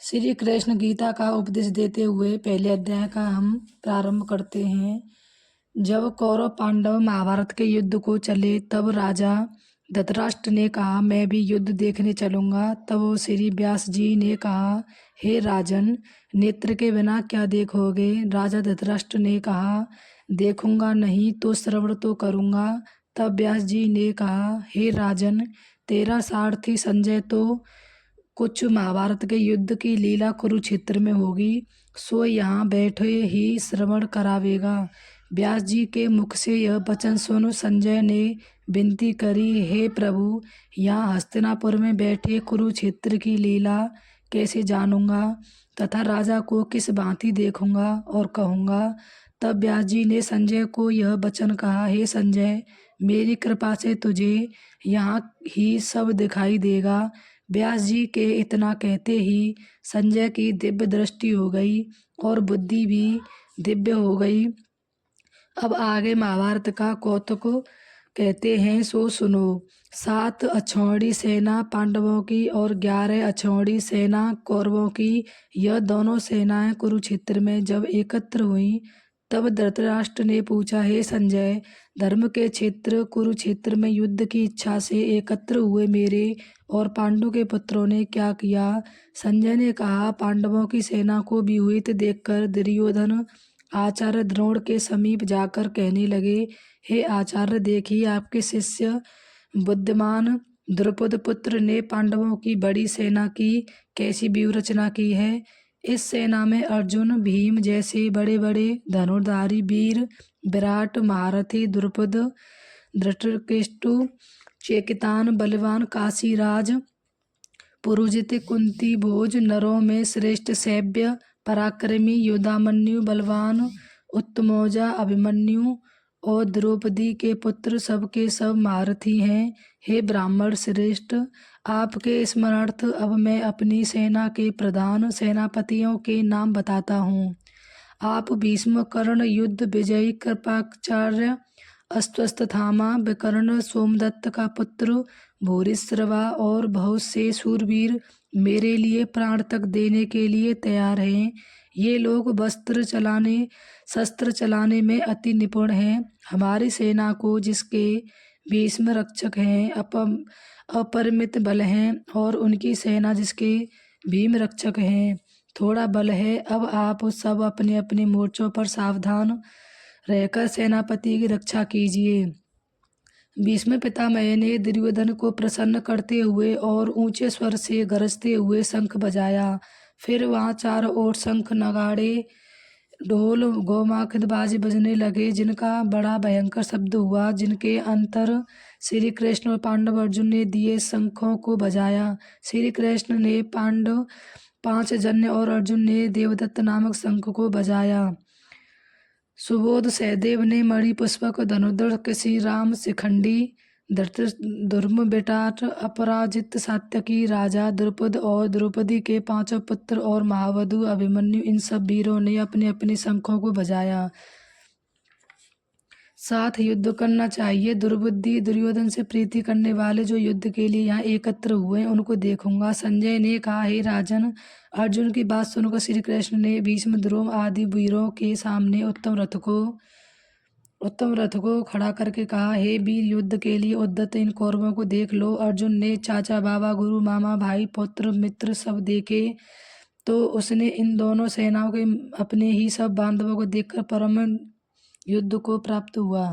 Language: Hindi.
श्री कृष्ण गीता का उपदेश देते हुए पहले अध्याय का हम प्रारंभ करते हैं। जब कौरव पांडव महाभारत के युद्ध को चले तब राजा धृतराष्ट्र ने कहा, मैं भी युद्ध देखने चलूंगा। तब श्री व्यास जी ने कहा, हे राजन, नेत्र के बिना क्या देखोगे। राजा धृतराष्ट्र ने कहा, देखूंगा नहीं तो श्रवण तो करूंगा। तब व्यास जी ने कहा, हे राजन, तेरा सारथी संजय तो कुछ महाभारत के युद्ध की लीला कुरुक्षेत्र में होगी, सो यहाँ बैठे ही श्रवण करावेगा। व्यास जी के मुख से यह वचन सुन संजय ने विनती करी, हे प्रभु, यहाँ हस्तिनापुर में बैठे कुरुक्षेत्र की लीला कैसे जानूंगा तथा राजा को किस भांति देखूंगा और कहूंगा। तब व्यास जी ने संजय को यह वचन कहा, हे संजय, मेरी कृपा से तुझे यहाँ ही सब दिखाई देगा। व्यास जी के इतना कहते ही संजय की दिव्य दृष्टि हो गई और बुद्धि भी दिव्य हो गई। अब आगे महाभारत का कौतुक कहते हैं, सो सुनो। 7 अक्षौहिणी सेना पांडवों की और 11 अक्षौहिणी सेना कौरवों की, यह दोनों सेनाएं कुरुक्षेत्र में जब एकत्र हुई तब धृतराष्ट्र ने पूछा, हे संजय, धर्म के क्षेत्र कुरुक्षेत्र में युद्ध की इच्छा से एकत्र हुए मेरे और पांडु के पुत्रों ने क्या किया। संजय ने कहा, पांडवों की सेना को व्यूहित देखकर दुर्योधन आचार्य द्रोण के समीप जाकर कहने लगे, हे आचार्य, देखिए आपके शिष्य बुद्धिमान द्रुपद पुत्र ने पांडवों की बड़ी सेना की कैसी व्यूह रचना की है। इस सेना में अर्जुन, भीम जैसे बड़े बड़े धनुर्धारी वीर, विराट महारथी द्रुपद, धृतराष्ट्र, चेकितान बलवान काशीराज, पुरुजित, कुंती भोज, नरों में श्रेष्ठ सैव्य, पराक्रमी युधामन्यु, बलवान उत्तमौजा अभिमन्यु और द्रौपदी के पुत्र सब के सब महारथी हैं। हे ब्राह्मण श्रेष्ठ, आपके स्मरणार्थ अब मैं अपनी सेना के प्रधान सेनापतियों के नाम बताता हूँ। आप भीष्म, कर्ण, युद्ध विजयी, कृपाचार्य, अश्वत्थामा, विकर्ण, सोमदत्त का पुत्र भूरिश्रवा और बहुत से शूरवीर मेरे लिए प्राण तक देने के लिए तैयार हैं। ये लोग शस्त्र चलाने में अति निपुण हैं। हमारी सेना को, जिसके भीष्म रक्षक हैं, अपरिमित बल हैं और उनकी सेना जिसके भीम रक्षक हैं थोड़ा बल है। अब आप सब अपने अपने मोर्चों पर सावधान रहकर सेनापति की रक्षा कीजिए। भीष्म पितामह ने दुर्योधन को प्रसन्न करते हुए और ऊंचे स्वर से गरजते हुए शंख बजाया। फिर वहां चारों ओर शंख, नगाड़े, ढोल, गोमाखिद बाजे बजने लगे, जिनका बड़ा भयंकर शब्द हुआ, जिनके अंतर श्री कृष्ण और पांडव अर्जुन ने दिए शंखों को बजाया। श्री कृष्ण ने पांडव 5 जन्य और अर्जुन ने देवदत्त नामक शंख को बजाया। सुबोध सहदेव ने मणिपुष्पक, धनुर्धर किसी राम, शिखंडी, धर्म बेटाट, अपराजित, सात्यकी, राजा द्रुपद और द्रौपदी के 5 पुत्र और महावधु अभिमन्यु, इन सब वीरों ने अपने अपने शंखों को बजाया। साथ युद्ध करना चाहिए। दुर्बुद्धि दुर्योधन से प्रीति करने वाले जो युद्ध के लिए यहाँ एकत्र हुए उनको देखूंगा। संजय ने कहा, हे राजन, अर्जुन की बात सुनकर श्री कृष्ण ने भीष्म, द्रोण आदि वीरों के सामने उत्तम रथ को खड़ा करके कहा, हे वीर, युद्ध के लिए उद्यत इन कौरवों को देख लो। अर्जुन ने चाचा, बाबा, गुरु, मामा, भाई, पुत्र, मित्र सब देखे तो उसने इन दोनों सेनाओं के अपने ही सब बांधवों को देखकर परम युद्ध को प्राप्त हुआ।